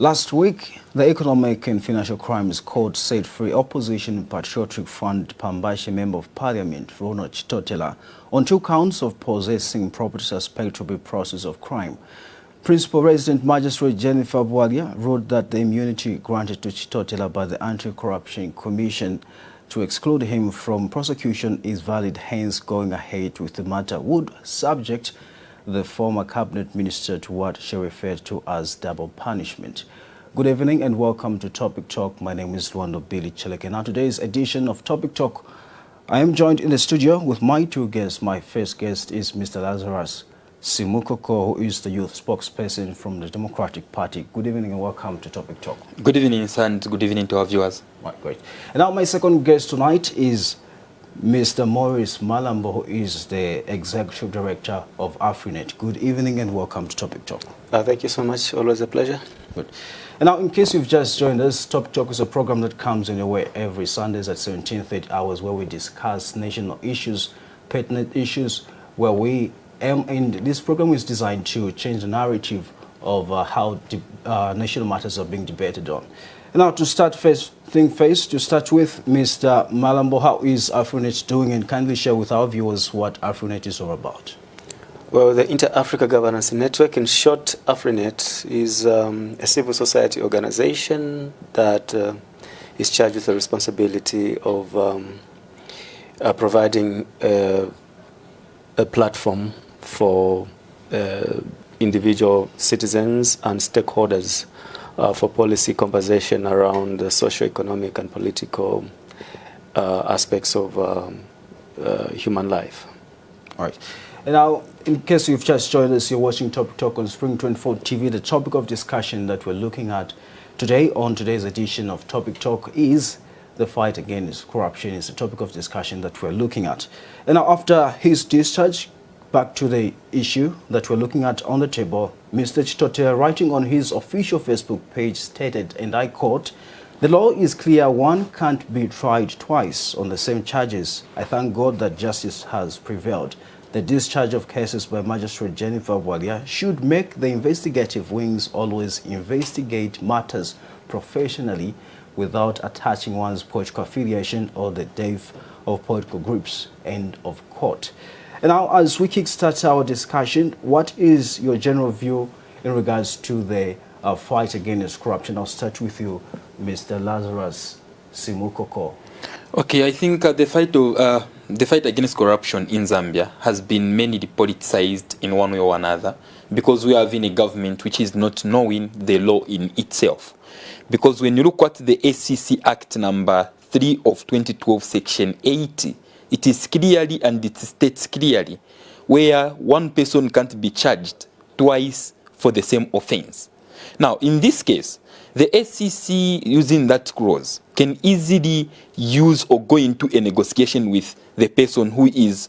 Last week, the Economic and Financial Crimes Court set free Opposition Patriotic Front Pambashi Member of Parliament Ronald Chitotela on 2 counts of possessing property suspected to be process of crime. Principal Resident Magistrate Jennifer Bwalia wrote that the immunity granted to Chitotela by the Anti-Corruption Commission to exclude him from prosecution is valid, hence going ahead with the matter would subject the former cabinet minister to what she referred to as double punishment. Good evening and welcome to Topic Talk. My name is Luando Billy Cheleke. Now today's edition of Topic Talk, I am joined in the studio with my 2 guests. My first guest is Mr. Lazarous Simukoko, who is the youth spokesperson from the Democratic Party. Good evening and welcome to Topic Talk. Good evening, and good evening to our viewers. Right, great. And now my second guest tonight is Mr. Maurice Malambo, who is the Executive Director of Afrinet. Good evening and welcome to Topic Talk. Thank you so much. Always a pleasure. Good. And now, in case you've just joined us, Topic Talk is a program that comes in your way every Sundays at 17:30 hours, where we discuss national issues, pertinent issues, where we aim, and this program is designed to change the narrative of how national matters are being debated on. And now, to start to start with Mr. Malambo, how is Afrinet doing? And kindly share with our viewers what Afrinet is all about. Well, the Inter-Africa Governance Network, in short, Afrinet, is a civil society organization that is charged with the responsibility of providing a platform for individual citizens and stakeholders for policy conversation around the socio-economic and political aspects of human life. All right. And now, in case you've just joined us, you're watching Topic Talk on Spring 24 TV. The topic of discussion that we're looking at today on today's edition of Topic Talk is the fight against corruption. Is the topic of discussion that we're looking at. And now, after his discharge, back to the issue that we're looking at on the table, Mr. Chitotela, writing on his official Facebook page, stated, and I quote, "The law is clear, one can't be tried twice on the same charges. I thank God that justice has prevailed. The discharge of cases by Magistrate Jennifer Bwalia should make the investigative wings always investigate matters professionally without attaching one's political affiliation or the depth of political groups." End of quote. And now, as we kickstart our discussion, what is your general view in regards to the fight against corruption? I'll start with you, Mr. Lazarous Simukoko. Okay, I think the fight against corruption in Zambia has been mainly politicized in one way or another, because we have in a government which is not knowing the law in itself. Because when you look at the SCC Act number 3 of 2012, section 80, it is clearly, and it states clearly, where one person can't be charged twice for the same offense. Now, in this case, the SCC, using that clause, can easily use or go into a negotiation with the person who is,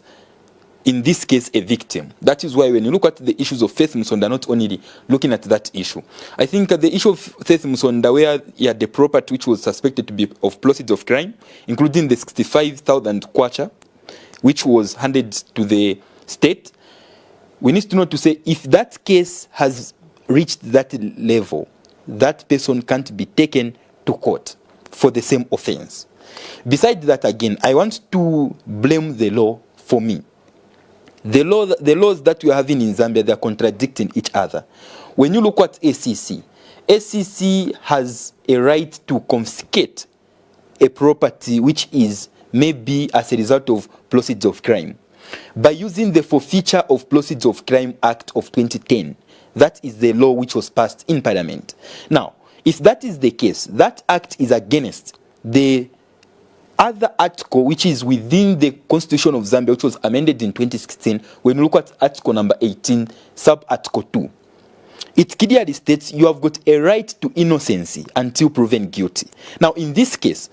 in this case, a victim. That is why when you look at the issues of Faith Musonda, not only looking at that issue. I think the issue of Faith Musonda, where he had the property which was suspected to be of proceeds of crime, including the 65,000 kwacha, which was handed to the state, we need to know to say, if that case has reached that level, that person can't be taken to court for the same offense. Besides that, again, I want to blame the law for me. The laws that we are having in Zambia, they are contradicting each other. When you look at SCC has a right to confiscate a property which is maybe as a result of proceeds of crime by using the Forfeiture of Proceeds of Crime Act of 2010. That is the law which was passed in Parliament. Now, if that is the case, that act is against the other article which is within the Constitution of Zambia, which was amended in 2016, when you look at Article number 18, sub-article 2. It clearly states you have got a right to innocency until proven guilty. Now, in this case,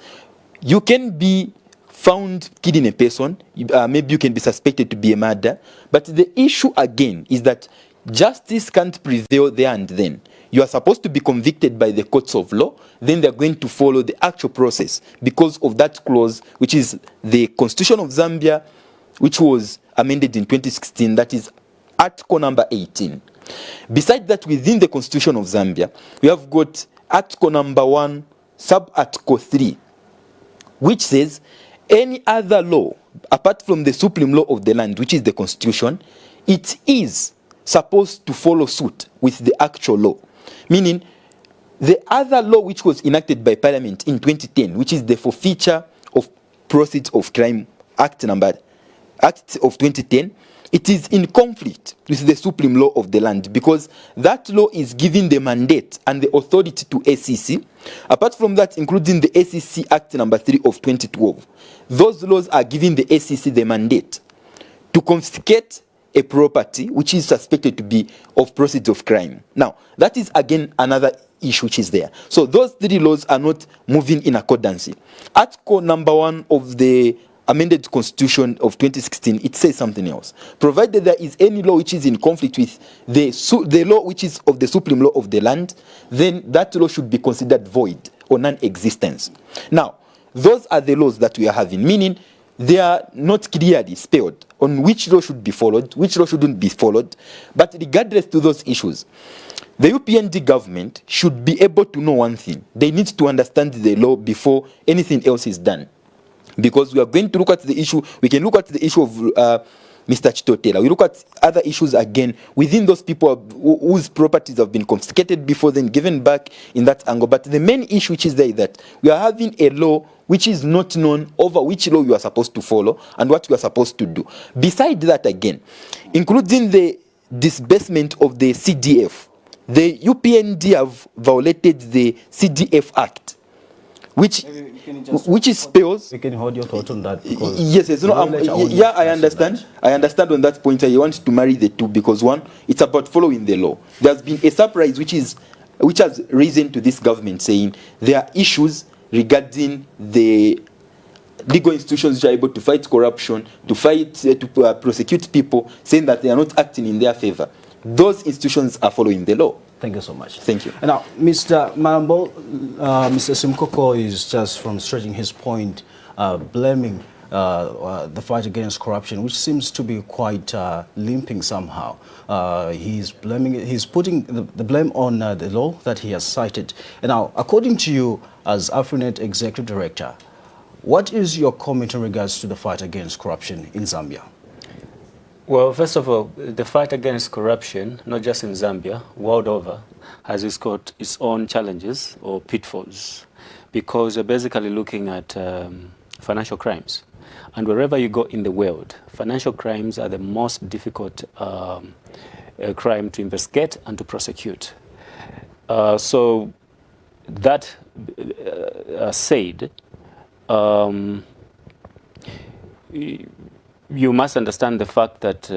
you can be found killing a person, maybe you can be suspected to be a murderer, but the issue again is that justice can't prevail there and then. You are supposed to be convicted by the courts of law, then they're going to follow the actual process because of that clause, which is the Constitution of Zambia, which was amended in 2016, that is Article number 18. Besides that, within the Constitution of Zambia, we have got Article number 1, Sub-Article 3, which says any other law, apart from the supreme law of the land, which is the Constitution, it is supposed to follow suit with the actual law. Meaning, the other law which was enacted by Parliament in 2010, which is the Forfeiture of Proceeds of Crime Act of 2010, it is in conflict with the supreme law of the land, because that law is giving the mandate and the authority to ACC. Apart from that, including the ACC Act number 3 of 2012, those laws are giving the ACC the mandate to confiscate a property which is suspected to be of proceeds of crime. Now, that is again another issue which is there. So those three laws are not moving in accordance. Article number 1 of the amended Constitution of 2016, it says something else. Provided there is any law which is in conflict with the law which is of the supreme law of the land, then that law should be considered void or non-existence. Now, those are the laws that we are having, meaning they are not clearly spelled on which law should be followed, which law shouldn't be followed. But regardless to those issues, the UPND government should be able to know one thing. They need to understand the law before anything else is done. Because we are going to look at the issue, we can look at the issue of Mr. Chitotela. We look at other issues again within those people whose properties have been confiscated before then given back in that angle. But the main issue which is there is that we are having a law which is not known over which law you are supposed to follow and what you are supposed to do. Besides that again, including the disbursement of the CDF, the UPND have violated the CDF Act, which spells. You can hold your thought on that. Yes, no, I understand. I understand on that point. I want to marry the two because one, it's about following the law. There's been a surprise which has risen to this government saying there are issues regarding the legal institutions which are able to fight corruption, to prosecute people, saying that they are not acting in their favor. Those institutions are following the law. Thank you so much. Thank you. Now, Mr. Marambo, Mr. Simukoko is just from stretching his point, blaming the fight against corruption, which seems to be quite limping somehow. He's putting the blame on the law that he has cited. And now, according to you, as AfriNet Executive Director, what is your comment in regards to the fight against corruption in Zambia? Well, first of all, the fight against corruption, not just in Zambia, world over, has got its own challenges or pitfalls, because we're basically looking at financial crimes. And wherever you go in the world, financial crimes are the most difficult crime to investigate and to prosecute. So that said, you must understand the fact that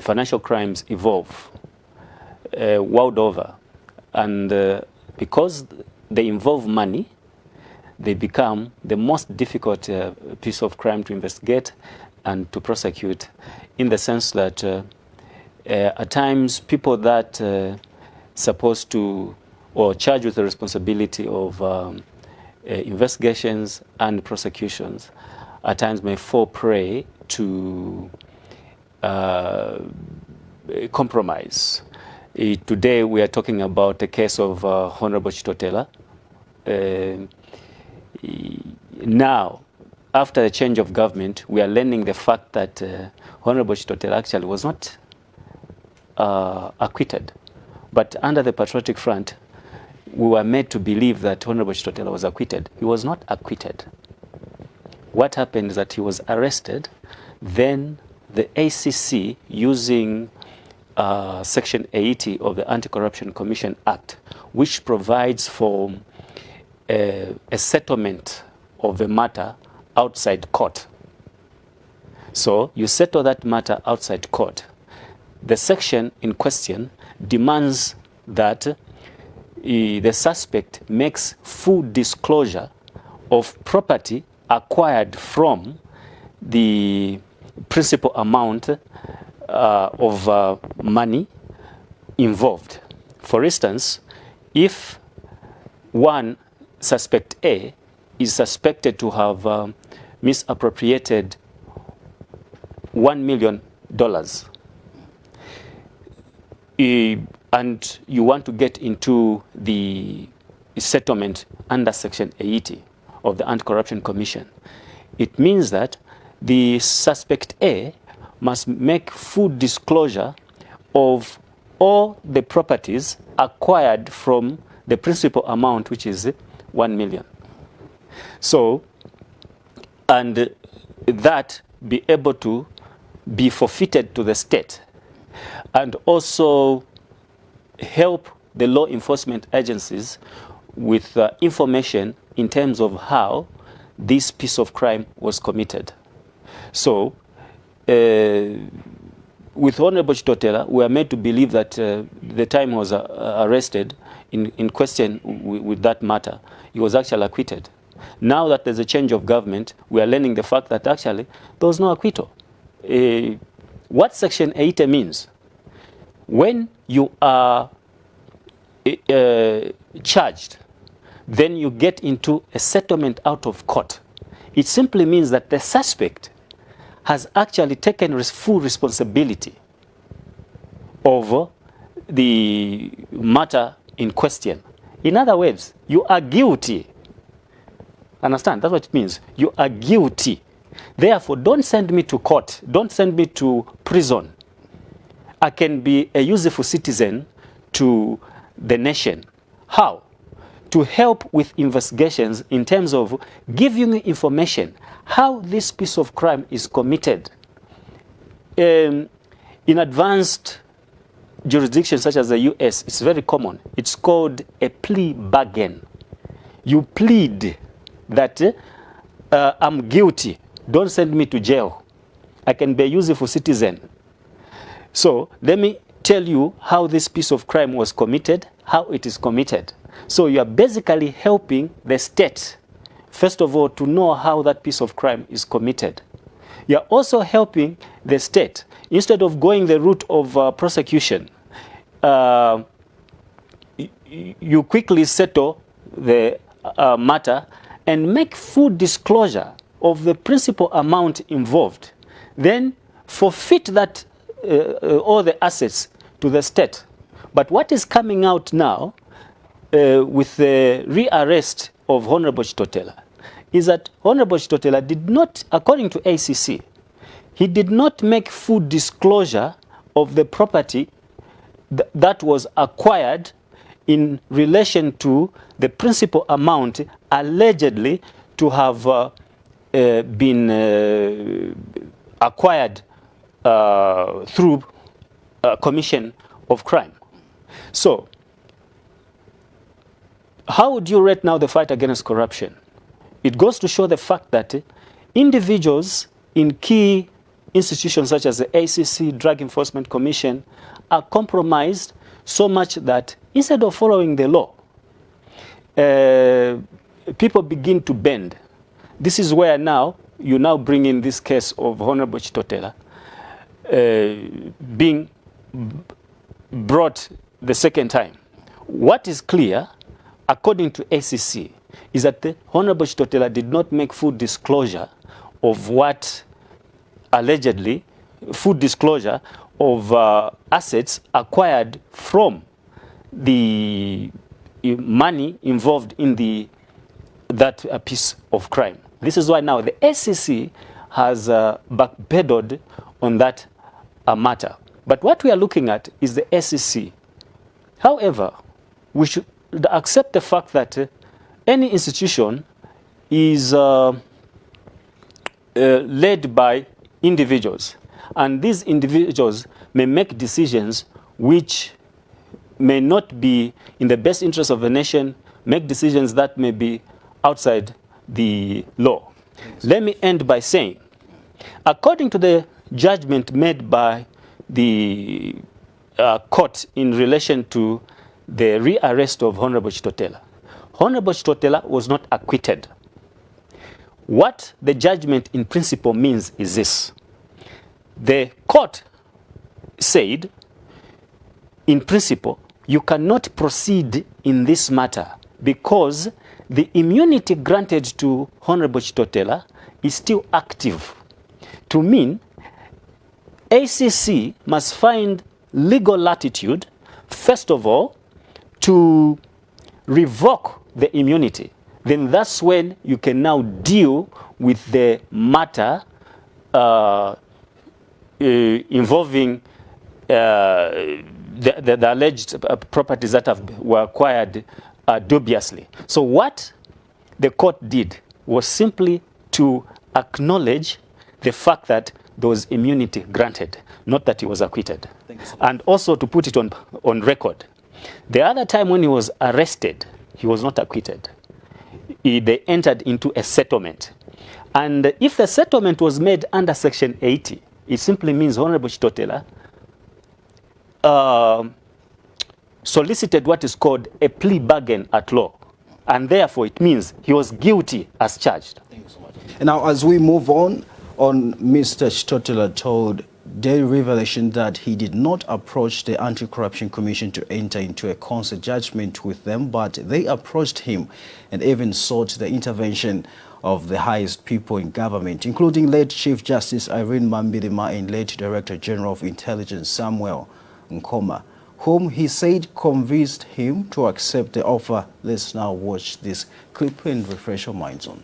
financial crimes evolve world over, and because they involve money, they become the most difficult piece of crime to investigate and to prosecute, in the sense that at times people that supposed to or charged with the responsibility of investigations and prosecutions at times may fall prey to compromise. Today we are talking about the case of Honorable Chitotela. Now, after the change of government, we are learning the fact that Honorable Chitotela actually was not acquitted. But under the Patriotic Front, we were made to believe that Honorable Chitotela was acquitted. He was not acquitted. What happened is that he was arrested. Then the ACC, using Section 80 of the Anti-Corruption Commission Act, which provides for a settlement of a matter outside court. So you settle that matter outside court. The section in question demands that the suspect makes full disclosure of property acquired from the principal amount of money involved. For instance, if one suspect A is suspected to have misappropriated $1 million, and you want to get into the settlement under Section 80 of the Anti-Corruption Commission, it means that the suspect A must make full disclosure of all the properties acquired from the principal amount, which is 1 million. So, and that be able to be forfeited to the state, and also help the law enforcement agencies with information in terms of how this piece of crime was committed. So, with Honorable Chitotela, we are made to believe that the time he was arrested in question with that matter, he was actually acquitted. Now that there's a change of government, we are learning the fact that actually there was no acquittal. What Section 80 means, when you are charged, then you get into a settlement out of court. It simply means that the suspect has actually taken full responsibility over the matter in question. In other words, you are guilty. Understand? That's what it means. You are guilty. Therefore, don't send me to court. Don't send me to prison. I can be a useful citizen to the nation. How? To help with investigations in terms of giving you information how this piece of crime is committed. In advanced jurisdictions such as the US, it's very common. It's called a plea bargain. You plead that I'm guilty. Don't send me to jail. I can be a useful citizen. So let me tell you how this piece of crime was committed, how it is committed. So you are basically helping the state, first of all, to know how that piece of crime is committed. You are also helping the state. Instead of going the route of prosecution, you quickly settle the matter and make full disclosure of the principal amount involved. Then forfeit that all the assets to the state. But what is coming out now with the rearrest of Honorable Chitotela is that Honorable Chitotela did not, according to ACC, he did not make full disclosure of the property that was acquired in relation to the principal amount allegedly to have been acquired through commission of crime. So, how would you rate now the fight against corruption? It goes to show the fact that individuals in key institutions such as the ACC, Drug Enforcement Commission, are compromised so much that instead of following the law, people begin to bend. This is where now you now bring in this case of Honorable Chitotela being brought the second time. What is clear, according to ACC, is that the Honorable Chitotela did not make full disclosure of what allegedly, full disclosure of assets acquired from the money involved in that piece of crime. This is why now the ACC has backpedaled on that matter. But what we are looking at is the ACC. However, we should accept the fact that any institution is led by individuals, and these individuals may make decisions which may not be in the best interest of the nation, make decisions that may be outside the law. Yes. Let me end by saying, according to the judgment made by the court in relation to the rearrest of Honorable Chitotela, Honorable Chitotela was not acquitted. What the judgment in principle means is this. The court said, in principle, you cannot proceed in this matter because the immunity granted to Honorable Chitotela is still active. To mean, ACC must find legal latitude, first of all, to revoke the immunity. Then that's when you can now deal with the matter involving the alleged properties that were acquired dubiously. So what the court did was simply to acknowledge the fact that there was immunity granted, not that he was acquitted. And also to put it on record, the other time when he was arrested, he was not acquitted. They entered into a settlement. And if the settlement was made under Section 80, it simply means Honorable Chitotela solicited what is called a plea bargain at law. And therefore, it means he was guilty as charged. Thank you so much. And now, as we move on, Mr. Chitotela told Daily Revelation that he did not approach the Anti-Corruption Commission to enter into a concert judgment with them, but they approached him and even sought the intervention of the highest people in government, including late Chief Justice Irene Mambirima and late Director General of Intelligence Samuel Nkoma, whom he said convinced him to accept the offer. Let's now watch this clip and refresh our minds on.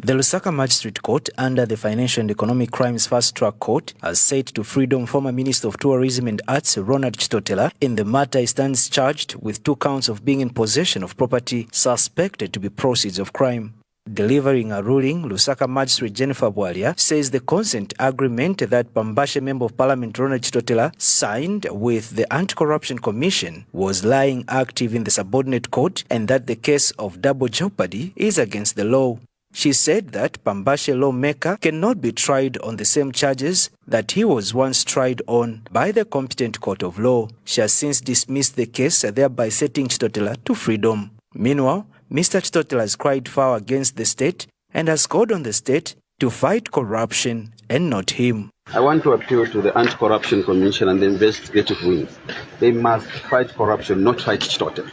The Lusaka Magistrate Court, under the Financial and Economic Crimes Fast Track Court, has said to Freedom former Minister of Tourism and Arts Ronald Chitotela in the matter he stands charged with 2 counts of being in possession of property suspected to be proceeds of crime. Delivering a ruling, Lusaka Magistrate Jennifer Bwalia says the consent agreement that Pambashe Member of Parliament Ronald Chitotela signed with the Anti-Corruption Commission was lying active in the subordinate court and that the case of double jeopardy is against the law. She said that Pambashe lawmaker cannot be tried on the same charges that he was once tried on by the competent court of law. She has since dismissed the case, thereby setting Chitotela to freedom. Meanwhile, Mr. Chitotela has cried foul against the state and has called on the state to fight corruption and not him. I want to appeal to the Anti-Corruption Commission and the investigative wings. They must fight corruption, not fight Chitotela.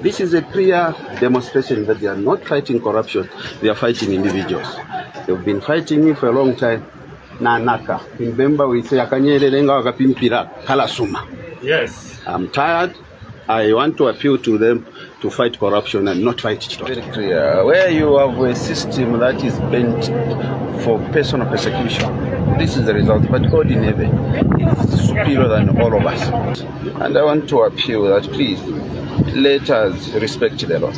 This is a clear demonstration that they are not fighting corruption, they are fighting individuals. They've been fighting me for a long time. Nanaka. Remember we say Yes. I'm tired. I want to appeal to them to fight corruption and not fight Chitotela. Very clear. Where you have a system that is bent for personal persecution, this is the result. But God in heaven is superior than all of us. And I want to appeal that please, let us respect the law.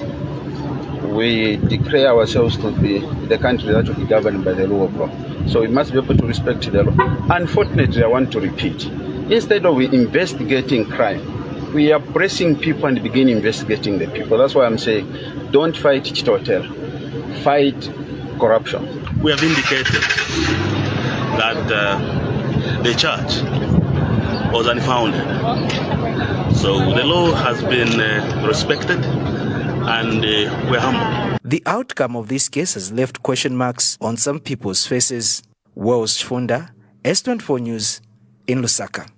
We declare ourselves to be the country that will be governed by the rule of law. So we must be able to respect the law. Unfortunately, I want to repeat, instead of investigating crime, we are pressing people and begin investigating the people. That's why I'm saying, don't fight Chitotela, fight corruption. We have indicated that the charge was unfounded. So the law has been respected and we're humble. The outcome of this case has left question marks on some people's faces. Wells Chfunda, S24 News in Lusaka.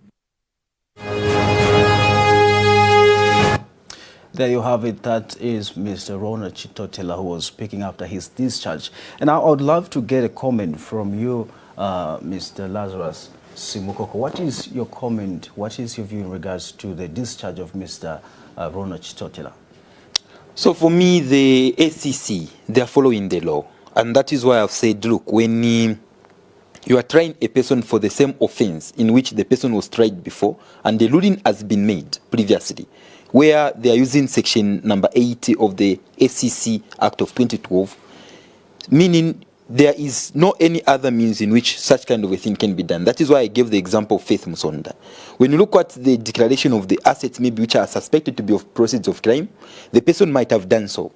There you have it. That is Mr. Ronald Chitotela, who was speaking after his discharge. And I would love to get a comment from you, Mr. Lazarous Simukoko. What is your comment? What is your view in regards to the discharge of Mr. Ronald Chitotela? So for me, the ACC, they are following the law. And that is why I've said, look, when you are trying a person for the same offense in which the person was tried before, and the ruling has been made previously, where they are using section number 80 of the ACC Act of 2012, meaning there is no any other means in which such kind of a thing can be done. That is why I gave the example of Faith Musonda. When you look at the declaration of the assets maybe which are suspected to be of proceeds of crime, the person might have done so.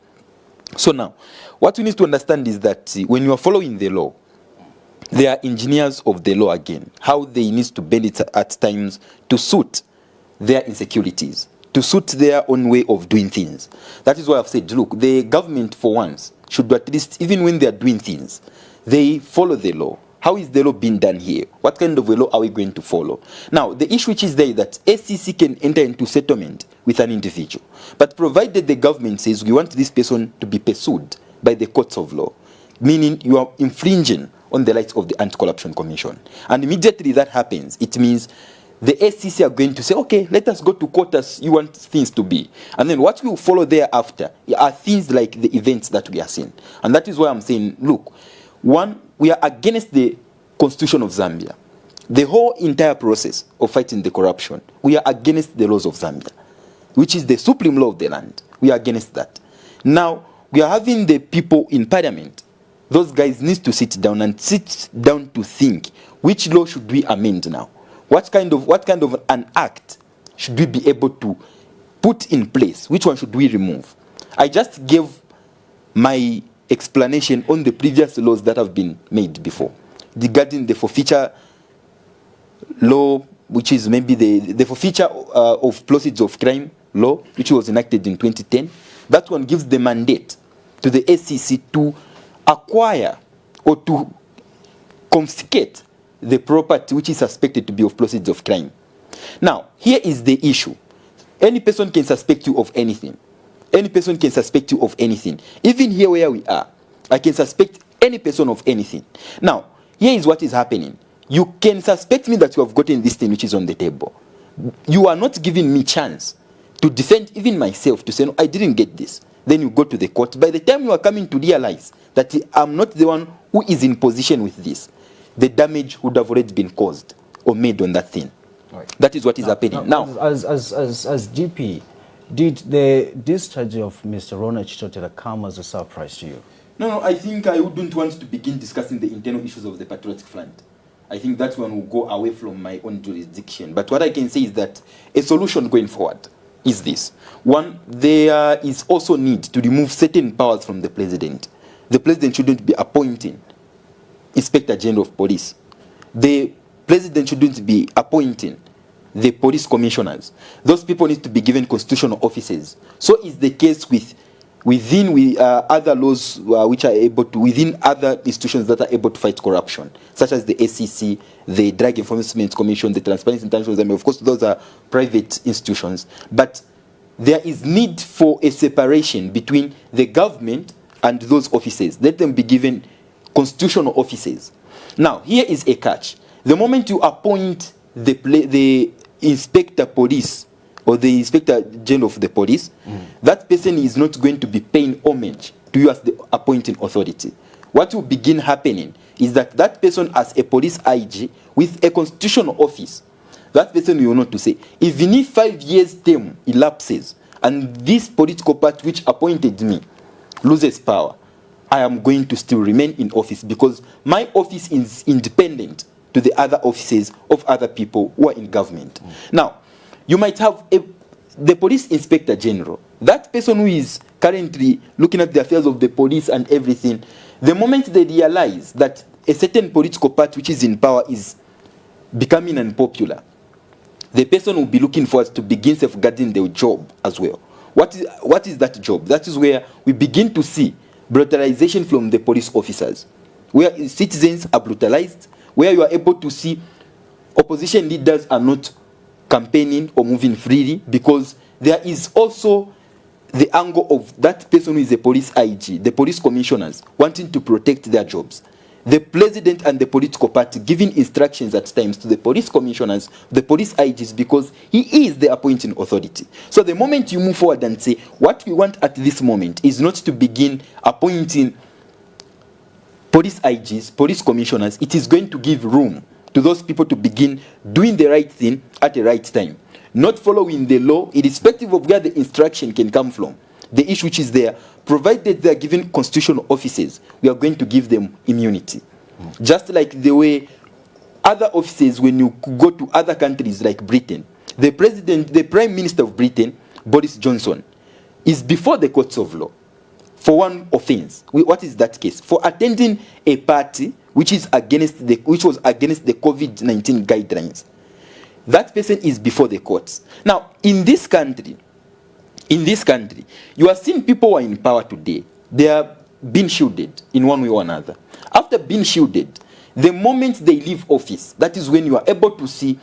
So now, what we need to understand is that when you are following the law, they are engineers of the law again, how they need to bend it at times to suit their insecurities, to suit their own way of doing things. That is why I've said, look, the government for once should at least, even when they are doing things, they follow the law. How is the law being done here? What kind of a law are we going to follow? Now, the issue which is there is that ACC can enter into settlement with an individual, but provided the government says we want this person to be pursued by the courts of law, meaning you are infringing on the lights of the Anti-Corruption Commission. And immediately that happens, it means the SCC are going to say, okay, let us go to court as you want things to be. And then what will follow thereafter are things like the events that we are seeing. And that is why I'm saying, look, one, we are against the Constitution of Zambia. The whole entire process of fighting the corruption, we are against the laws of Zambia, which is the supreme law of the land. We are against that. Now, we are having the people in parliament. Those guys need to sit down to think, which law should we amend now? What kind of an act should we be able to put in place? Which one should we remove? I just gave my explanation on the previous laws that have been made before, regarding the forfeiture law, which is maybe the forfeiture of proceeds of crime law, which was enacted in 2010. That one gives the mandate to the SCC to acquire or to confiscate the property which is suspected to be of proceeds of crime. Now, here is the issue. Any person can suspect you of anything. Any person can suspect you of anything. Even here where we are, I can suspect any person of anything. Now, here is what is happening. You can suspect me that you have gotten this thing which is on the table. You are not giving me chance to defend even myself, to say, no, I didn't get this. Then you go to the court. By the time you are coming to realize that I'm not the one who is in position with this, the damage would have already been caused or made on that thing. Right. That is what is happening. Now, as GP, did the discharge of Mr. Ronald Chitotela come as a surprise to you? No, I think I wouldn't want to begin discussing the internal issues of the Patriotic Front. I think that one will go away from my own jurisdiction. But what I can say is that a solution going forward is this. One, there is also need to remove certain powers from the president. The president shouldn't be appointing Inspector General of Police. The president shouldn't be appointing the police commissioners. Those people need to be given constitutional offices. So is the case within other laws which are able to, within other institutions that are able to fight corruption, such as the SCC, the Drug Enforcement Commission, the Transparency International. I mean, of course, those are private institutions. But there is need for a separation between the government and those offices. Let them be given constitutional offices. Now, here is a catch. The moment you appoint the inspector police or the inspector general of the police, that person is not going to be paying homage to you as the appointing authority. What will begin happening is that person as a police IG with a constitutional office, that person will know to say, even if 5 years term elapses and this political party which appointed me loses power, I am going to still remain in office because my office is independent to the other offices of other people who are in government. Now, you might have the police inspector general, that person who is currently looking at the affairs of the police and everything. The moment they realize that a certain political party which is in power is becoming unpopular, the person will be looking forward to begin safeguarding their job as well. What is that job? That is where we begin to see brutalization from the police officers, where citizens are brutalized, where you are able to see opposition leaders are not campaigning or moving freely because there is also the angle of that person who is a police IG, the police commissioners, wanting to protect their jobs. The president and the political party giving instructions at times to the police commissioners, the police IGs, because he is the appointing authority. So the moment you move forward and say, what we want at this moment is not to begin appointing police IGs, police commissioners, it is going to give room to those people to begin doing the right thing at the right time. Not following the law, irrespective of where the instruction can come from. The issue which is there, provided they are given constitutional offices, we are going to give them immunity. Just like the way other offices, when you go to other countries like Britain, the president, the prime minister of Britain, Boris Johnson, is before the courts of law for one offense. What is that case? For attending a party which was against the COVID-19 guidelines. That person is before the courts. Now, in this country, you are seeing people who are in power today. They are being shielded in one way or another. After being shielded, the moment they leave office, that is when you are able to see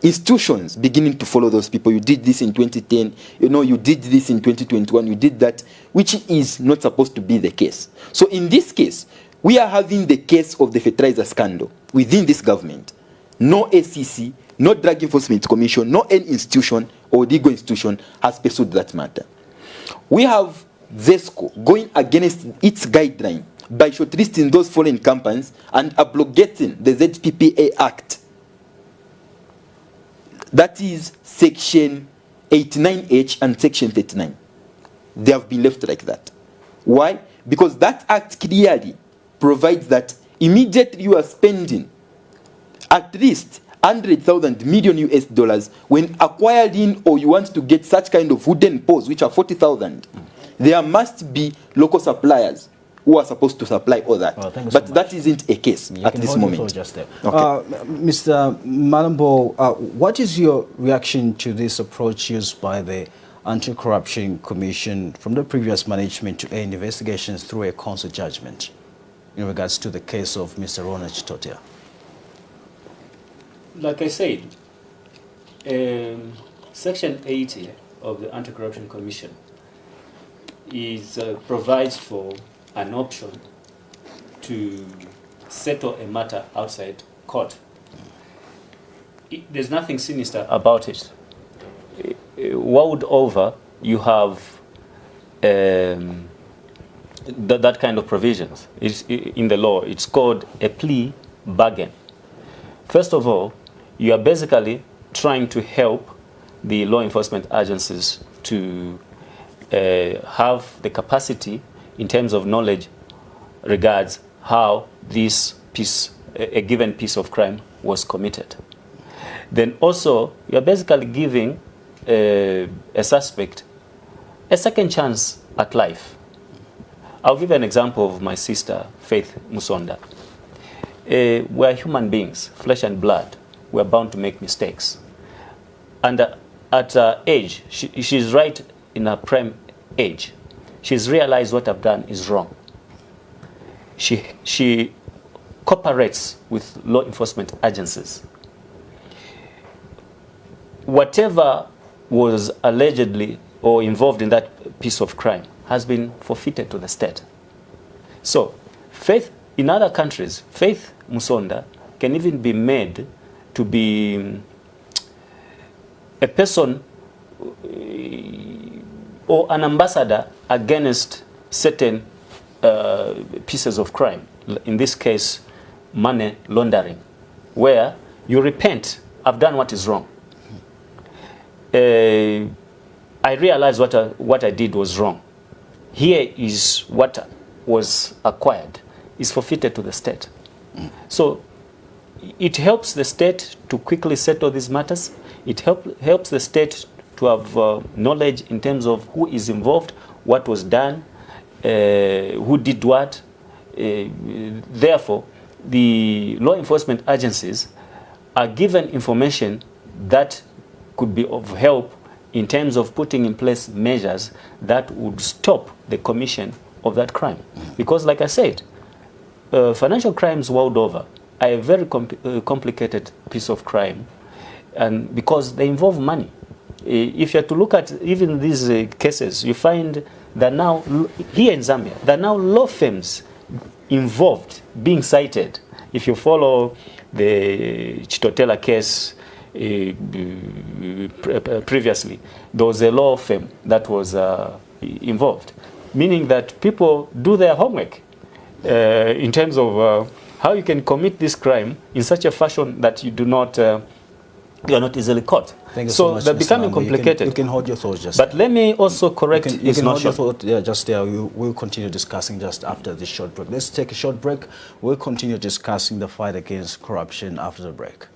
institutions beginning to follow those people. You did this in 2010, you did this in 2021, you did that, which is not supposed to be the case. So in this case, we are having the case of the fertilizer scandal within this government. No SEC, no Drug Enforcement Commission, no any institution or legal institution has pursued that matter. We have ZESCO going against its guideline by shortlisting those foreign companies and abrogating the ZPPA Act. That is Section 89H and Section 39. They have been left like that. Why? Because that act clearly provides that immediately you are spending at least 100,000 million US dollars when acquiring or you want to get such kind of wooden poles, which are 40,000. There must be local suppliers who are supposed to supply all that. But that isn't a case at this moment. Just there. Okay. Mr. Malambo, what is your reaction to this approach used by the Anti-Corruption Commission from the previous management to end investigations through a council judgment in regards to the case of Mr. Ronald Chitotela? Like I said, Section 80 of the Anti-Corruption Commission provides for an option to settle a matter outside court. There's nothing sinister about it. World over, you have that kind of provisions. In the law, it's called a plea bargain. First of all, you are basically trying to help the law enforcement agencies to have the capacity in terms of knowledge regards how this a given piece of crime was committed. Then also, you're basically giving a suspect a second chance at life. I'll give an example of my sister, Faith Musonda. We're human beings, flesh and blood. We're bound to make mistakes. And at her age, she's right in her prime age. She's realized what I've done is wrong. She cooperates with law enforcement agencies. Whatever was allegedly or involved in that piece of crime has been forfeited to the state. So, Faith, in other countries, Faith Musonda can even be made to be a person or an ambassador against certain pieces of crime. In this case, money laundering, where you repent, I've done what is wrong. I realized what I did was wrong. Here is what was acquired. Is forfeited to the state. So it helps the state to quickly settle these matters. It helps the state to have knowledge in terms of who is involved, what was done, who did what. Therefore, the law enforcement agencies are given information that could be of help in terms of putting in place measures that would stop the commission of that crime. Because like I said, financial crimes world over are a very complicated piece of crime, and because they involve money. If you have to look at even these cases, you find that now, here in Zambia, there are now law firms involved, being cited. If you follow the Chitotela case previously, there was a law firm that was involved, meaning that people do their homework in terms of how you can commit this crime in such a fashion that you are not easily caught. Thank you so much, they're Mr. becoming Mambo. complicated. You can hold your thoughts just But let me also correct his notion. Hold your thought, just there. We'll continue discussing just after this short break. Let's take a short break. We'll continue discussing the fight against corruption after the break.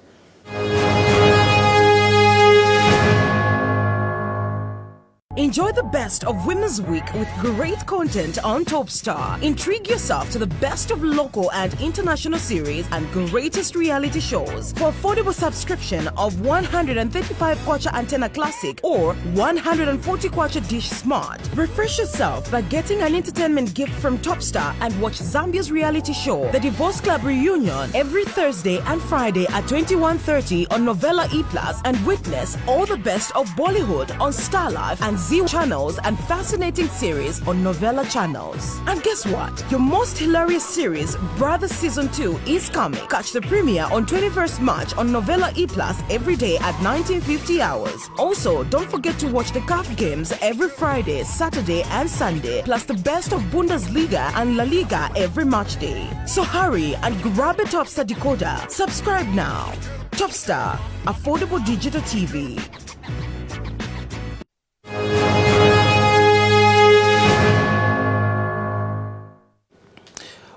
Enjoy the best of Women's Week with great content on Topstar. Intrigue yourself to the best of local and international series and greatest reality shows. For affordable subscription of 135 kwacha antenna classic or 140 kwacha dish smart. Refresh yourself by getting an entertainment gift from Topstar and watch Zambia's reality show, The Divorce Club Reunion, every Thursday and Friday at 21:30 on Novella E+, and witness all the best of Bollywood on Star Life and Z channels and fascinating series on Novella channels. And guess what? Your most hilarious series, Brothers Season 2, is coming. Catch the premiere on 21st March on Novella E+ every day at 1950 hours. Also, don't forget to watch the CAF games every Friday, Saturday, and Sunday, plus the best of Bundesliga and La Liga every match day. So hurry and grab a Topstar decoder. Subscribe now. Topstar, affordable digital TV.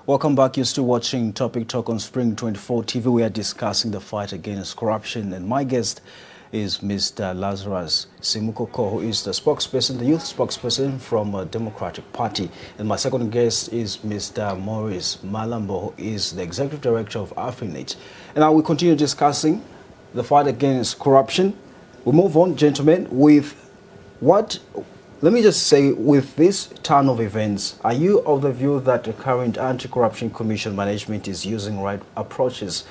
Welcome back. You're still watching Topic Talk on Spring 24 TV. We are discussing the fight against corruption, and my guest is Mr. Lazarous Simukoko, who is the spokesperson, the youth spokesperson from a Democratic Party. And my second guest is Mr. Maurice Malambo, who is the executive director of Afinet. And now we continue discussing the fight against corruption. We move on, gentlemen, with what... Let me just say, with this turn of events, are you of the view that the current Anti-Corruption Commission management is using right approaches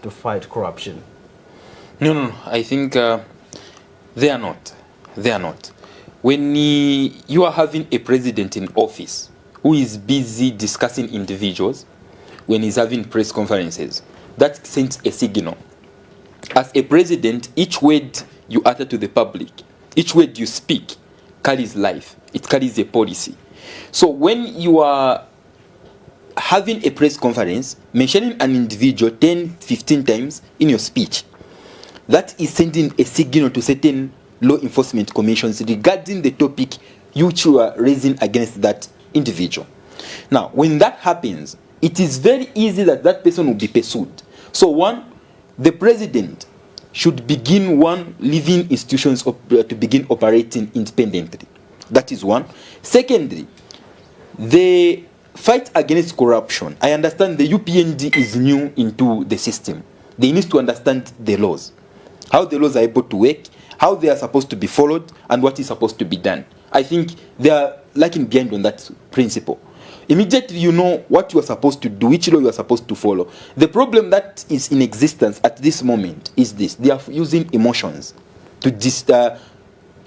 to fight corruption? No. I think they are not. They are not. When you are having a president in office who is busy discussing individuals, when he's having press conferences, that sends a signal. As a president, each word you utter to the public, each word you speak, carries life. It carries a policy. So when you are having a press conference, mentioning an individual 10, 15 times in your speech, that is sending a signal to certain law enforcement commissions regarding the topic you are raising against that individual. Now, when that happens, it is very easy that that person will be pursued. So one, the president should begin leaving institutions to begin operating independently. That is one. Secondly, the fight against corruption. I understand the UPND is new into the system. They need to understand the laws, how the laws are able to work, how they are supposed to be followed, and what is supposed to be done. I think they are lacking behind on that principle. Immediately you know what you are supposed to do, which law you are supposed to follow. The problem that is in existence at this moment is this. They are using emotions to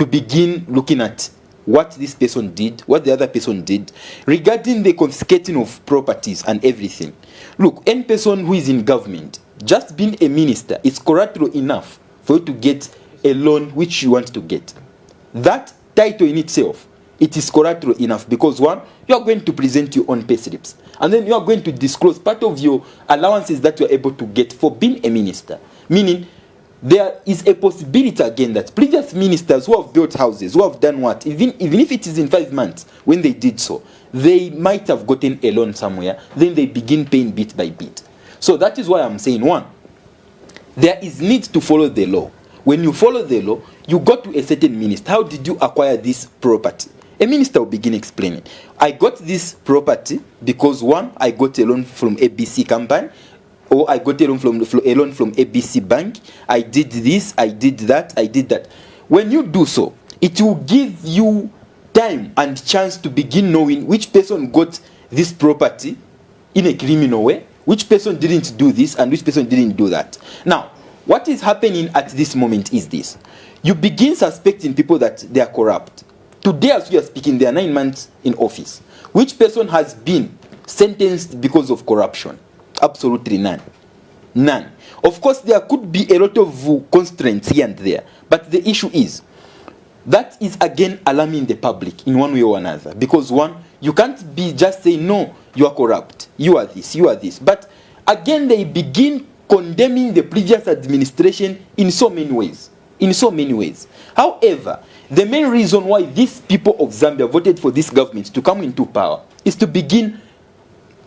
begin looking at what this person did, what the other person did, regarding the confiscating of properties and everything. Look, any person who is in government, just being a minister, is collateral enough for you to get a loan which you want to get. That title in itself, it is collateral enough because one, you are going to present your own pay slips, and then you are going to disclose part of your allowances that you are able to get for being a minister. Meaning, there is a possibility again that previous ministers who have built houses, who have done what, even if it is in 5 months when they did so, they might have gotten a loan somewhere, then they begin paying bit by bit. So that is why I'm saying, one, there is need to follow the law. When you follow the law, you go to a certain minister. How did you acquire this property? A minister will begin explaining. I got this property because one, I got a loan from ABC company, or I got a loan from ABC bank. I did this, I did that, I did that. When you do so, it will give you time and chance to begin knowing which person got this property in a criminal way, which person didn't do this, and which person didn't do that. Now, what is happening at this moment is this. You begin suspecting people that they are corrupt. Today, as we are speaking, they are 9 months in office. Which person has been sentenced because of corruption? Absolutely none. None. Of course, there could be a lot of constraints here and there. But the issue is, that is again alarming the public in one way or another. Because one, you can't be just saying, no, you are corrupt. You are this, you are this. But again, they begin condemning the previous administration in so many ways. In so many ways. However, the main reason why these people of Zambia voted for this government to come into power is to begin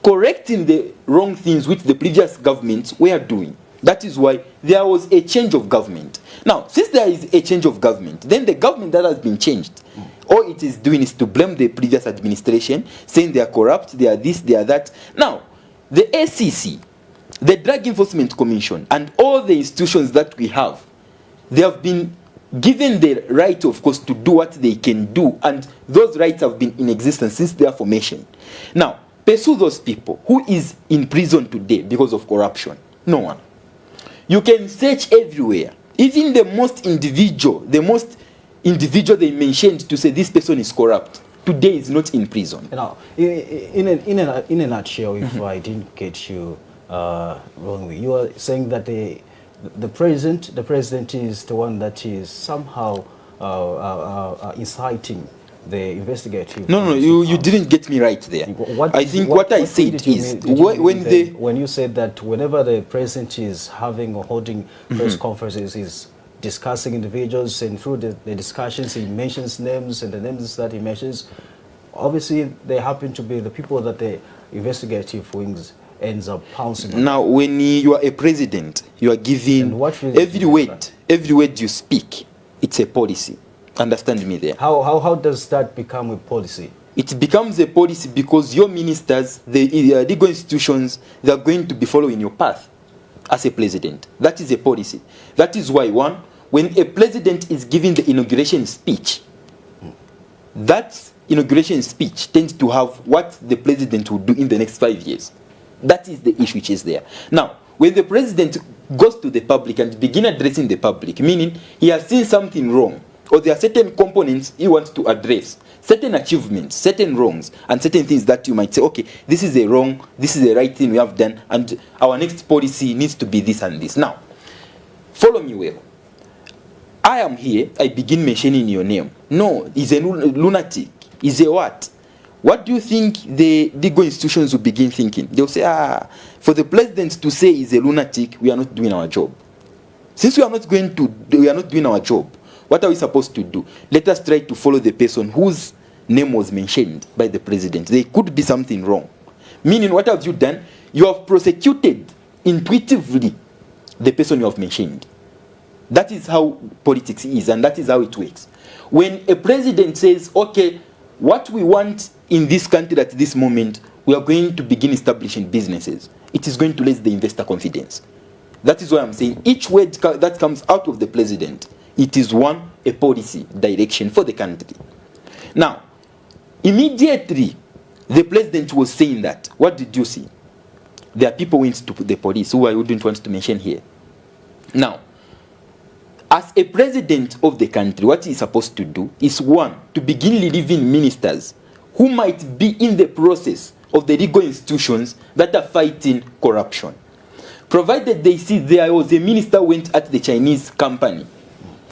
correcting the wrong things which the previous governments were doing. That is why there was a change of government. Now, since there is a change of government, then the government that has been changed, all it is doing is to blame the previous administration, saying they are corrupt, they are this, they are that. Now, the ACC, the Drug Enforcement Commission, and all the institutions that we have, they have been given the right, of course, to do what they can do, and those rights have been in existence since their formation. Now, pursue those people. Who is in prison today because of corruption? No one. You can search everywhere. Even the most individual, the most individual they mentioned to say this person is corrupt today is not in prison. Now, in a nutshell, if I didn't get you wrongly, you are saying that the president is the one that is somehow inciting the investigative. No, you didn't get me right there. What I said is when you said that whenever the president is having or holding press conferences, he's discussing individuals, and through the discussions he mentions names, and the names that he mentions, obviously they happen to be the people that the investigative wings ends up pouncing on. Now, when you are a president, you are giving every word you speak, it's a policy. Understand me there. How does that become a policy? It becomes a policy because your ministers, the legal institutions, they are going to be following your path as a president. That is a policy. That is why, one, when a president is giving the inauguration speech, that inauguration speech tends to have what the president will do in the next 5 years. That is the issue which is there. Now, when the president goes to the public and begin addressing the public, meaning he has seen something wrong, or there are certain components he wants to address, certain achievements, certain wrongs, and certain things that you might say, okay, this is a wrong, this is the right thing we have done, and our next policy needs to be this and this. Now, follow me well. I am here, I begin mentioning your name. No, he's a lunatic. He's a what? What do you think the legal institutions will begin thinking? They'll say, for the president to say he's a lunatic, we are not doing our job. Since we are not doing our job, what are we supposed to do? Let us try to follow the person whose name was mentioned by the president. There could be something wrong. Meaning, what have you done? You have prosecuted intuitively the person you have mentioned. That is how politics is, and that is how it works. When a president says, okay, what we want in this country at this moment, we are going to begin establishing businesses, it is going to raise the investor confidence. That is why I'm saying each word that comes out of the president, it is one, a policy direction for the country. Now, immediately, the president was saying that. What did you see? There are people who went to the police who I wouldn't want to mention here. Now, as a president of the country, what he's supposed to do is, one, to begin relieving ministers who might be in the process of the legal institutions that are fighting corruption. Provided they see there was a minister who went at the Chinese company,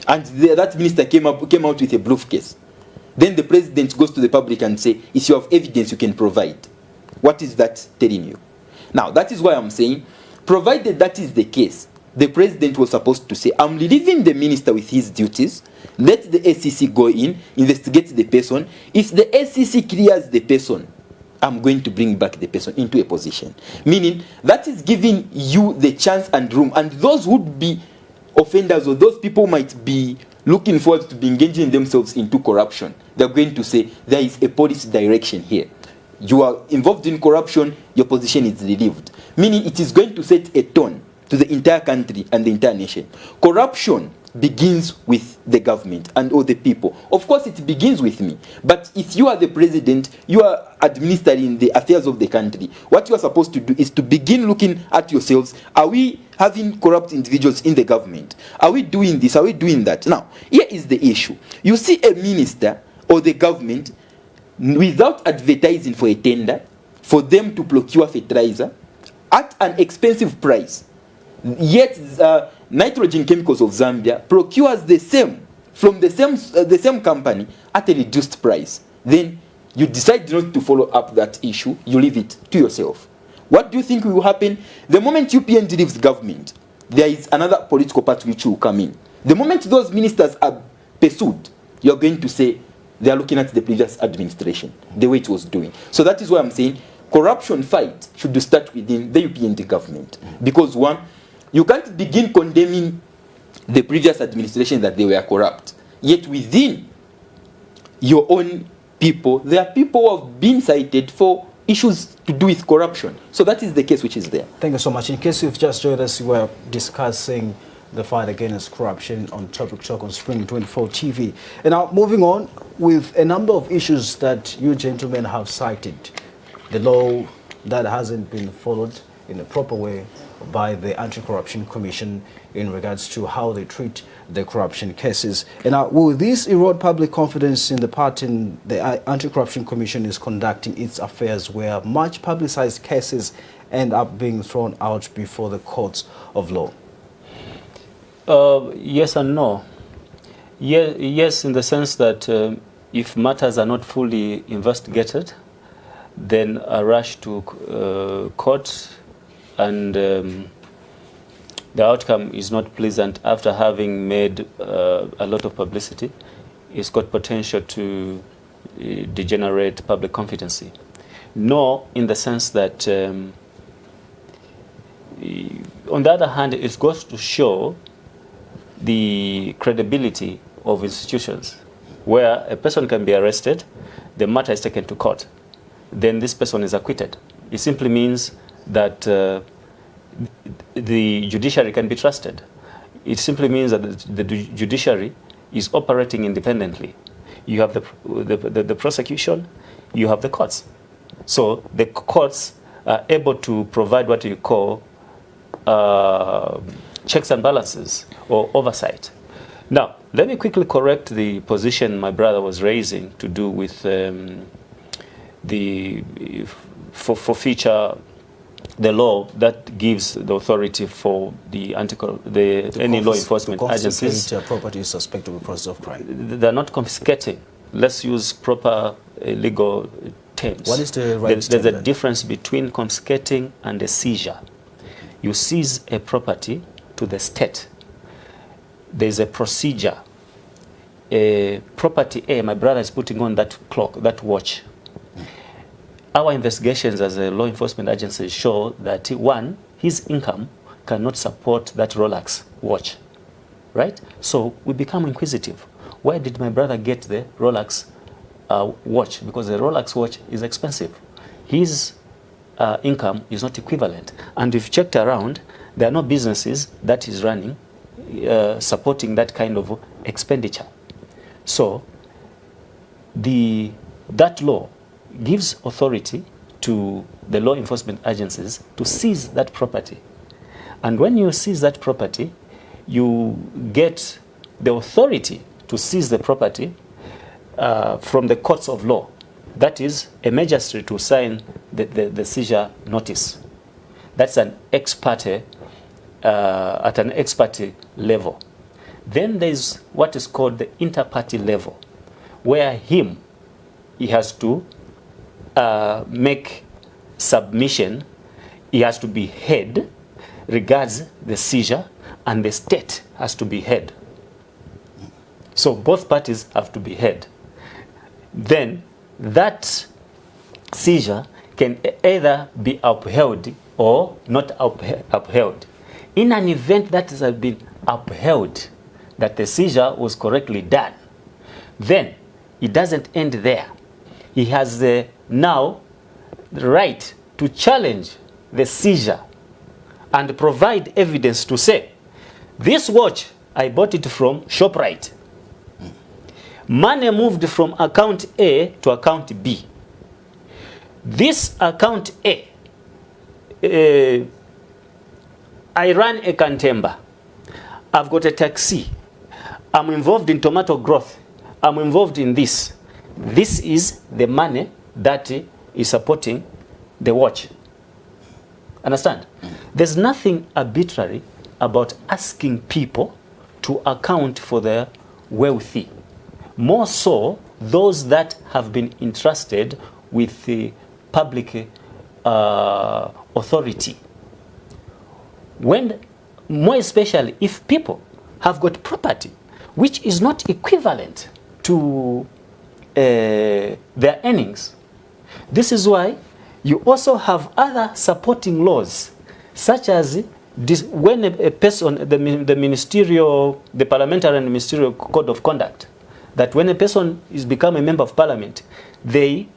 and that minister came out with a briefcase. Then the president goes to the public and say, if you have evidence you can provide. What is that telling you? Now, that is why I'm saying, provided that is the case, the president was supposed to say, I'm relieving the minister with his duties, let the SEC go in, investigate the person. If the SEC clears the person, I'm going to bring back the person into a position. Meaning, that is giving you the chance and room, and those would be offenders, or those people might be looking forward to be engaging themselves into corruption. They're going to say, there is a policy direction here. You are involved in corruption, your position is relieved. Meaning, it is going to set a tone to the entire country and the entire nation. Corruption begins with the government and all the people. Of course, it begins with me. But if you are the president, you are administering the affairs of the country. What you are supposed to do is to begin looking at yourselves. Are we having corrupt individuals in the government? Are we doing this? Are we doing that? Now, here is the issue. You see a minister or the government, without advertising for a tender, for them to procure fertilizer at an expensive price, yet nitrogen chemicals of Zambia procures the same from the same company at a reduced price. Then you decide not to follow up that issue. You leave it to yourself. What do you think will happen? The moment UPND leaves government, there is another political party which will come in. The moment those ministers are pursued, you are going to say they are looking at the previous administration, the way it was doing. So that is why I'm saying corruption fight should start within the UPND government. Because one, you can't begin condemning the previous administration that they were corrupt. Yet within your own people, there are people who have been cited for issues to do with corruption. So that is the case which is there. Thank you so much. In case you've just joined us, we are discussing the fight against corruption on Topic Talk on Spring 24 TV. And now moving on with a number of issues that you gentlemen have cited. The law that hasn't been followed in a proper way by the Anti-Corruption Commission in regards to how they treat the corruption cases. And now, will this erode public confidence in the part in the Anti-Corruption Commission is conducting its affairs, where much publicized cases end up being thrown out before the courts of law? Yes and no. Yes, in the sense that if matters are not fully investigated, then a rush to court and the outcome is not pleasant after having made a lot of publicity. It's got potential to degenerate public confidence. No, in the sense that, on the other hand, it goes to show the credibility of institutions, where a person can be arrested, the matter is taken to court, then this person is acquitted. It simply means that the judiciary can be trusted. It simply means that the judiciary is operating independently. You have the prosecution, you have the courts. So the courts are able to provide what you call checks and balances or oversight. Now, let me quickly correct the position my brother was raising to do with the forfeiture, the law that gives the authority for any law enforcement agencies. Property is suspected of process of crime. They're not confiscating. Let's use proper legal terms. What is the right term? There's a difference between confiscating and a seizure. You seize a property to the state. There's a procedure. Property A, my brother is putting on that clock, that watch. Our investigations as a law enforcement agency show that, one, his income cannot support that Rolex watch, right? So we become inquisitive. Where did my brother get the Rolex watch? Because the Rolex watch is expensive. His income is not equivalent. And if checked around, there are no businesses that is running supporting that kind of expenditure. So that law gives authority to the law enforcement agencies to seize that property. And when you seize that property, you get the authority to seize the property from the courts of law. That is, a magistrate to sign the seizure notice. That's an ex parte, at an ex parte level. Then there's what is called the inter party level, where he has to make submission, he has to be heard regards the seizure, and the state has to be heard. So both parties have to be heard. Then that seizure can either be upheld or not upheld. In an event that has been upheld, that the seizure was correctly done, then it doesn't end there. He has now the right to challenge the seizure and provide evidence to say, this watch, I bought it from ShopRite. Money moved from account A to account B. This account A, I ran a cantemba. I've got a taxi. I'm involved in tomato growth. I'm involved in this. This is the money that is supporting the watch. Understand? There's nothing arbitrary about asking people to account for their wealthy. More so, those that have been entrusted with the public authority. More especially if people have got property which is not equivalent to their earnings. This is why you also have other supporting laws, such as when a person, the parliamentary and ministerial code of conduct, that when a person is become a member of parliament, they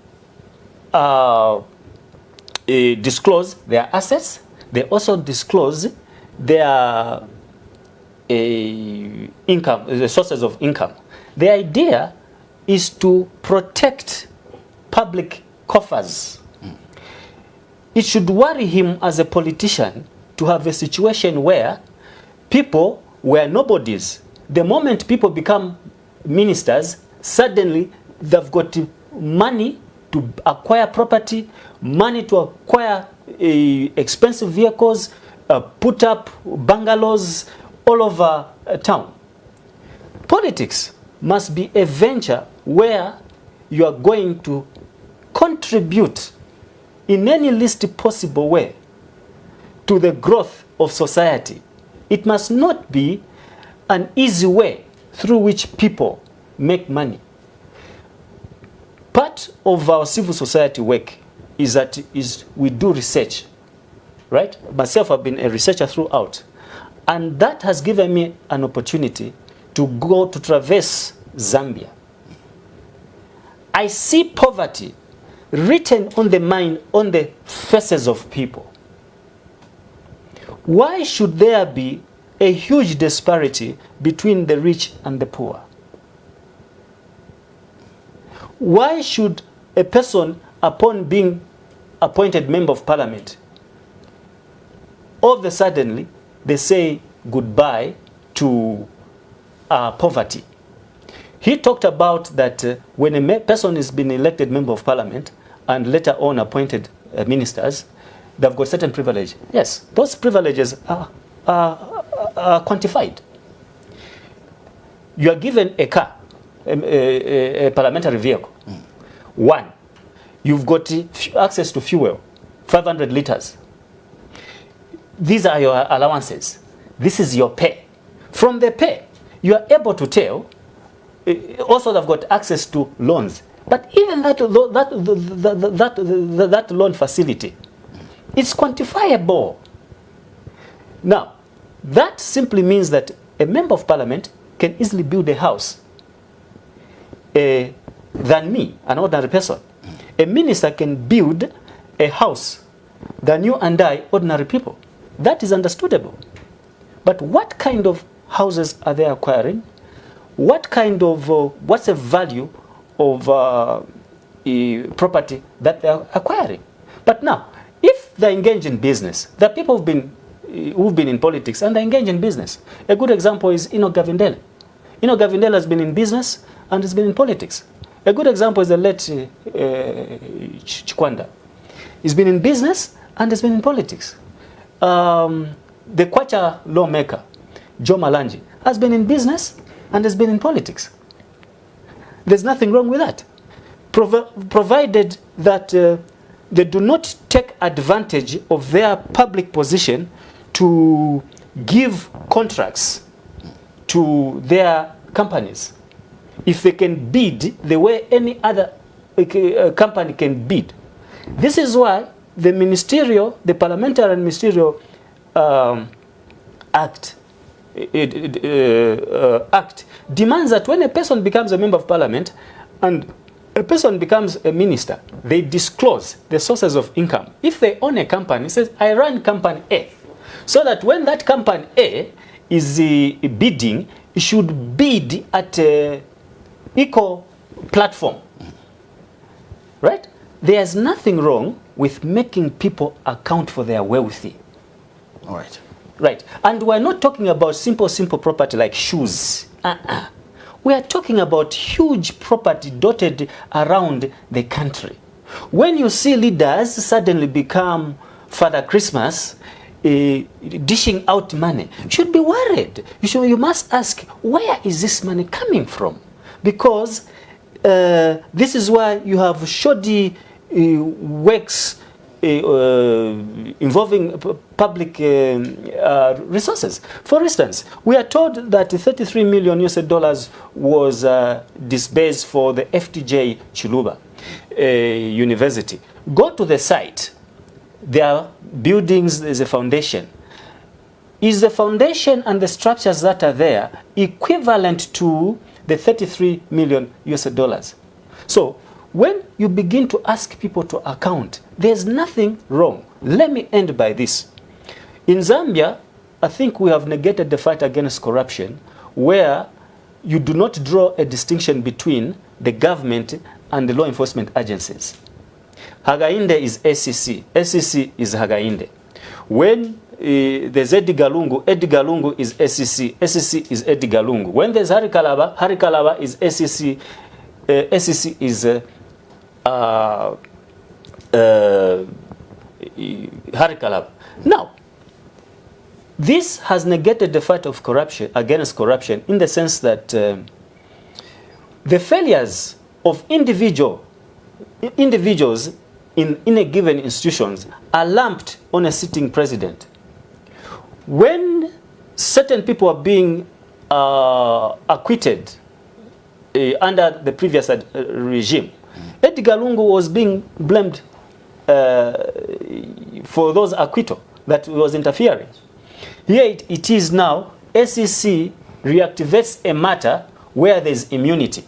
disclose their assets. They also disclose their income, the sources of income. The idea is to protect public coffers. It should worry him as a politician to have a situation where people were nobodies. The moment people become ministers, suddenly they've got money to acquire property, money to acquire expensive vehicles, put up bungalows all over town. Politics must be a venture where you are going to contribute in any least possible way to the growth of society. It must not be an easy way through which people make money. Part of our civil society work is we do research, right? Myself, I've been a researcher throughout, and that has given me an opportunity to go to traverse Zambia. I see poverty written on the mind, on the faces of people. Why should there be a huge disparity between the rich and the poor? Why should a person, upon being appointed member of parliament, all of a sudden they say goodbye to poverty? He talked about that when a person has been elected member of parliament and later on appointed ministers, they've got certain privilege. Yes, those privileges are quantified. You are given a car, a parliamentary vehicle. One, you've got access to fuel, 500 liters. These are your allowances. This is your pay. From the pay, you are able to tell. Also, they've got access to loans. But even that loan facility, it's quantifiable. Now, that simply means that a member of parliament can easily build a house than me, an ordinary person. A minister can build a house than you and I, ordinary people. That is understandable. But what kind of houses are they acquiring? What kind of, what's the value of property that they're acquiring? But now, if they engage in business, there are people who've been in politics and they engage in business. A good example is Ino Gavindele. Ino Gavindele has been in business and has been in politics. A good example is the late Chikwanda. He's been in business and has been in politics. The Kwacha lawmaker, Joe Malanji, has been in business and has been in politics. There's nothing wrong with that, provided that they do not take advantage of their public position to give contracts to their companies. If they can bid the way any other company can bid. This is why the parliamentary and ministerial act demands that when a person becomes a member of parliament and a person becomes a minister, they disclose the sources of income. If they own a company, it says, I run company A. So that when that company A is bidding, it should bid at an equal platform. Right? There's nothing wrong with making people account for their wealthy. All right. Right. And we're not talking about simple property like shoes. We are talking about huge property dotted around the country. When you see leaders suddenly become Father Christmas, dishing out money, you should be worried. You must ask, where is this money coming from? Because this is why you have shoddy works involving public resources. For instance, we are told that $33 million was disbursed for the FTJ Chiluba University. Go to the site. There are buildings, there's a foundation. Is the foundation and the structures that are there equivalent to the $33 million? So when you begin to ask people to account, there's nothing wrong. Let me end by this. In Zambia, I think we have negated the fight against corruption, where you do not draw a distinction between the government and the law enforcement agencies. Hagainde is SCC. SCC is Hagainde. When there's Edgar Lungu is SEC is Edgar Lungu. When there's Hari Kalaba is SEC is Hari Kalaba. Now, this has negated the fight of corruption against corruption in the sense that the failures of individuals in a given institutions are lumped on a sitting president. When certain people are being acquitted under the previous regime, Edgar Lungu was being blamed for those acquittal that was interfering. Here it is now, SEC reactivates a matter where there's immunity.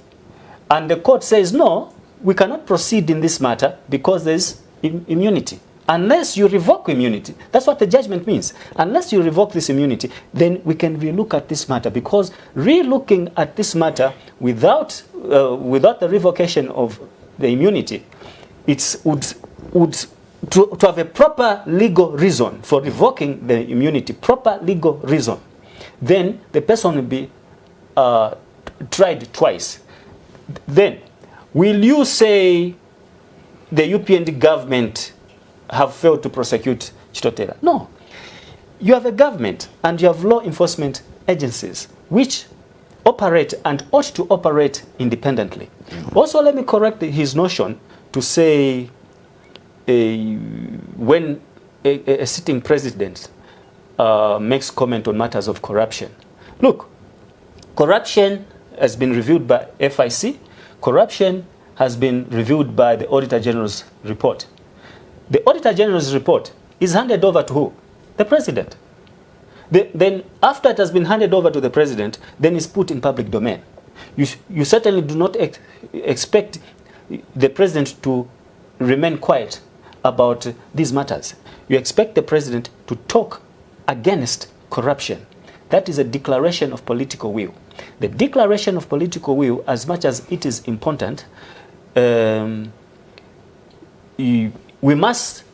And the court says, no, we cannot proceed in this matter because there's immunity. Unless you revoke immunity, that's what the judgment means. Unless you revoke this immunity, then we can relook at this matter, because relooking at this matter without the revocation of the immunity, it would to have a proper legal reason for revoking the immunity, proper legal reason, then the person will be tried twice. Then, will you say the UPND government have failed to prosecute Chitotela? No. You have a government and you have law enforcement agencies which operate and ought to operate independently. Also, let me correct his notion to say when a sitting president makes comment on matters of corruption. Look, corruption has been reviewed by FIC. Corruption has been reviewed by the Auditor General's report. The Auditor General's report is handed over to who? The President. Then after it has been handed over to the President, then it's put in public domain. You certainly do not expect the President to remain quiet about these matters. You expect the President to talk against corruption. That is a declaration of political will. The declaration of political will, as much as it is important, we must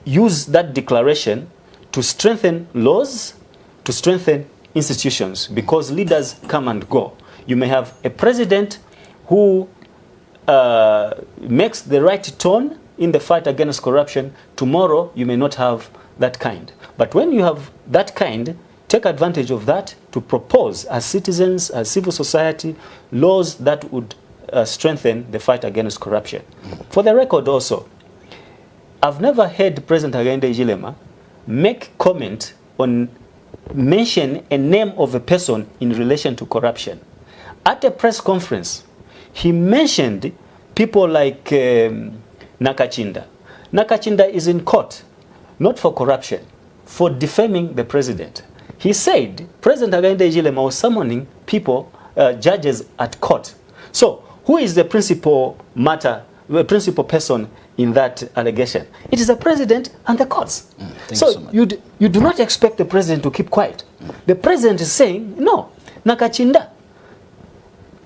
use that declaration to strengthen laws, to strengthen institutions, because leaders come and go. You may have a president who makes the right tone in the fight against corruption. Tomorrow, you may not have that kind. But when you have that kind, take advantage of that to propose, as citizens, as civil society, laws that would strengthen the fight against corruption. For the record also, I've never heard President Hakainde Hichilema make comment on, mention a name of a person in relation to corruption. At a press conference, he mentioned people like Nakachinda. Nakachinda is in court, not for corruption, for defaming the president. He said President Hakainde Hichilema was summoning people, judges at court. So who is the principal person in that allegation? It is the president and the courts. So you do not expect the president to keep quiet. The president is saying, no, Nakachinda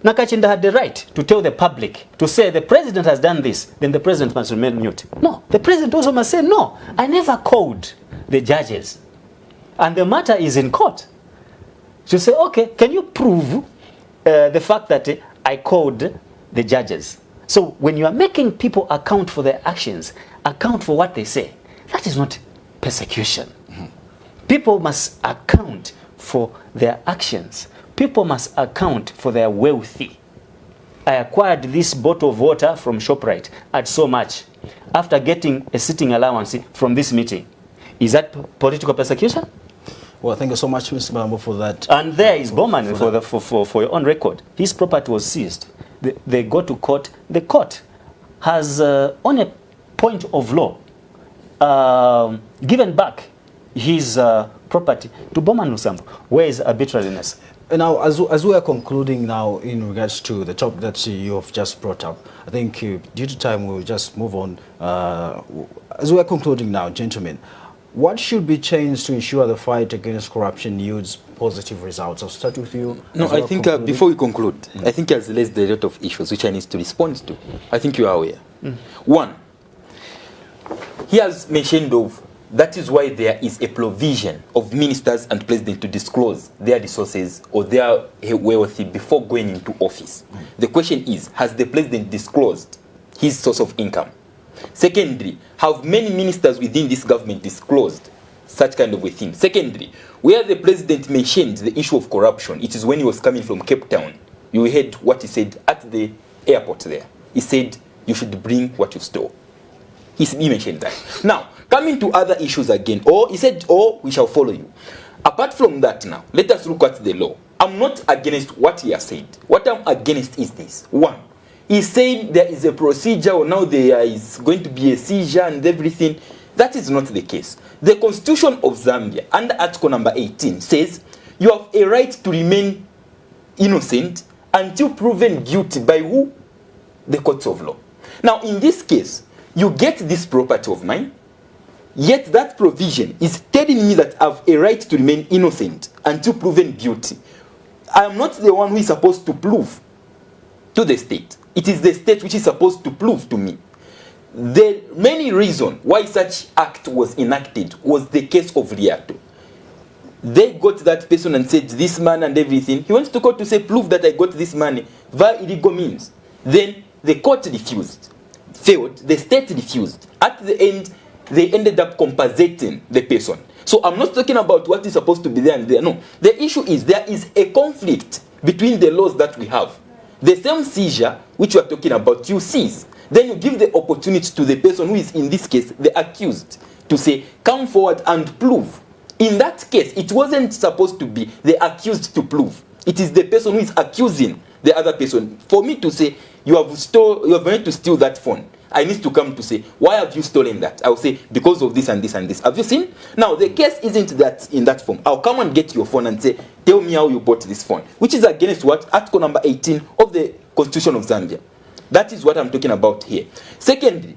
had the right to tell the public, to say the president has done this, then the president must remain mute. No, the president also must say, no, I never called the judges. And the matter is in court. So you say, okay, can you prove the fact that I called the judges? So when you are making people account for their actions, account for what they say, that is not persecution. People must account for their actions. People must account for their wealthy. I acquired this bottle of water from ShopRite at so much after getting a sitting allowance from this meeting. Is that political persecution? Well, thank you so much, Mr. Bambo, for that. And there is Bowman for your own record. His property was seized. They go to court. The court has, on a point of law, given back his property to Bowman Lusambo. Where is arbitrariness? Now, as we are concluding now in regards to the topic that you have just brought up, I think due to time we'll just move on. As we are concluding now, gentlemen, what should be changed to ensure the fight against corruption yields positive results? I'll start with you. No, I think before we conclude, I think he has raised a lot of issues which I need to respond to. I think you are aware. One, he has mentioned of That is why there is a provision of ministers and president to disclose their resources or their wealth before going into office. The question is, has the president disclosed his source of income? Secondly, have many ministers within this government disclosed such kind of a thing? Secondly, where the president mentioned the issue of corruption, it is when he was coming from Cape Town. You heard what he said at the airport there. He said, you should bring what you stole. He mentioned that. Now, coming to other issues again, he said, we shall follow you. Apart from that now, let us look at the law. I'm not against what he has said. What I'm against is this. One, he said there is a procedure, or now there is going to be a seizure and everything. That is not the case. The Constitution of Zambia, under Article number 18, says you have a right to remain innocent until proven guilty by who? The courts of law. Now, in this case, you get this property of mine, yet that provision is telling me that I have a right to remain innocent until proven guilty. I am not the one who is supposed to prove to the state. It is the state which is supposed to prove to me. The main reason why such act was enacted was the case of Riato. They got that person and said, this man and everything. He went to court to say, prove that I got this money via illegal means. Then the court refused. Failed, the state refused. At the end, they ended up compensating the person. So I'm not talking about what is supposed to be there and there. No. The issue is there is a conflict between the laws that we have. The same seizure, which we are talking about, you seize. Then you give the opportunity to the person who is, in this case, the accused, to say, come forward and prove. In that case, it wasn't supposed to be the accused to prove. It is the person who is accusing the other person. For me to say, you have managed to steal that phone, I need to come to say, why have you stolen that? I will say, because of this and this and this. Have you seen? Now, the case isn't that in that form. I'll come and get your phone and say, tell me how you bought this phone. Which is against what? Article number 18 of the Constitution of Zambia. That is what I'm talking about here. Secondly,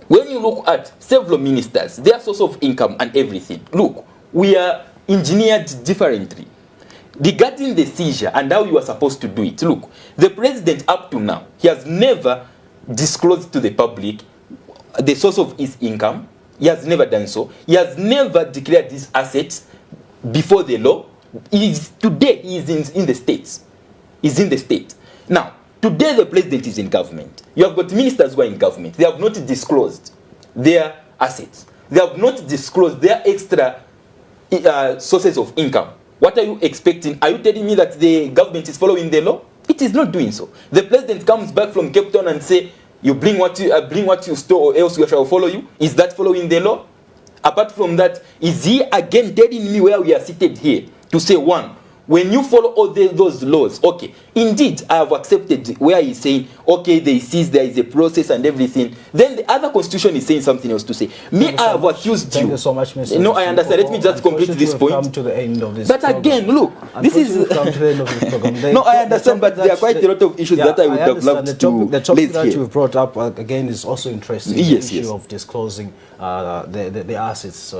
when you look at several ministers, their source of income and everything, look, we are engineered differently. Regarding the seizure and how you are supposed to do it, look, the president up to now, he has never disclosed to the public the source of his income. He has never done so. He has never declared his assets before the law. Today he is in the States. He's in the state. Now, today the president is in government. You have got ministers who are in government. They have not disclosed their assets. They have not disclosed their extra sources of income. What are you expecting? Are you telling me that the government is following the law? It is not doing so. The president comes back from Cape Town and say, you bring what you stole or else we shall follow you. Is that following the law? Apart from that, is he again telling me where we are seated here to say, one, when you follow all those laws, okay, indeed, I have accepted where he's saying, okay, they seize, there is a process and everything. Then the other constitution is saying something else to say. Me, I have accused you. Thank you so much, Mr. No, I understand. Let me just complete this point. Come to the end of this but again, look, this is... come to the end of this program. No, I understand, but there are quite a lot of issues that I would have loved to the topic that here. you've brought up, again, is also interesting. Yes, the issue of disclosing the assets.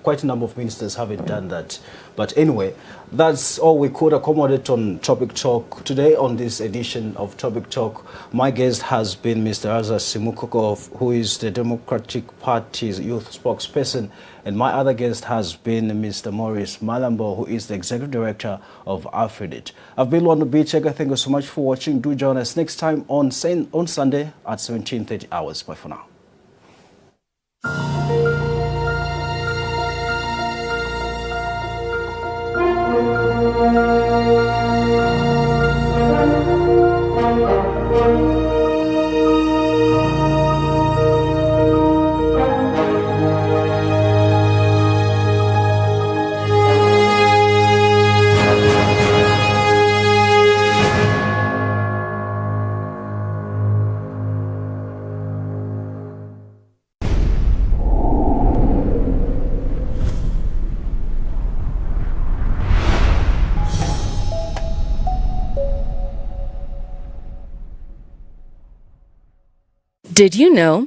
Quite a number of ministers haven't done that. But anyway, that's all we could accommodate on Topic Talk today on this edition of Topic Talk. My guest has been Mr. Lazarous Simukoko, who is the Democratic Party's youth spokesperson, and my other guest has been Mr. Maurice Malambo, who is the Executive Director of Afridit. I've been Luando Bichega. Thank you so much for watching. Do join us next time on Sunday at 17:30 hours. Bye for now. Did you know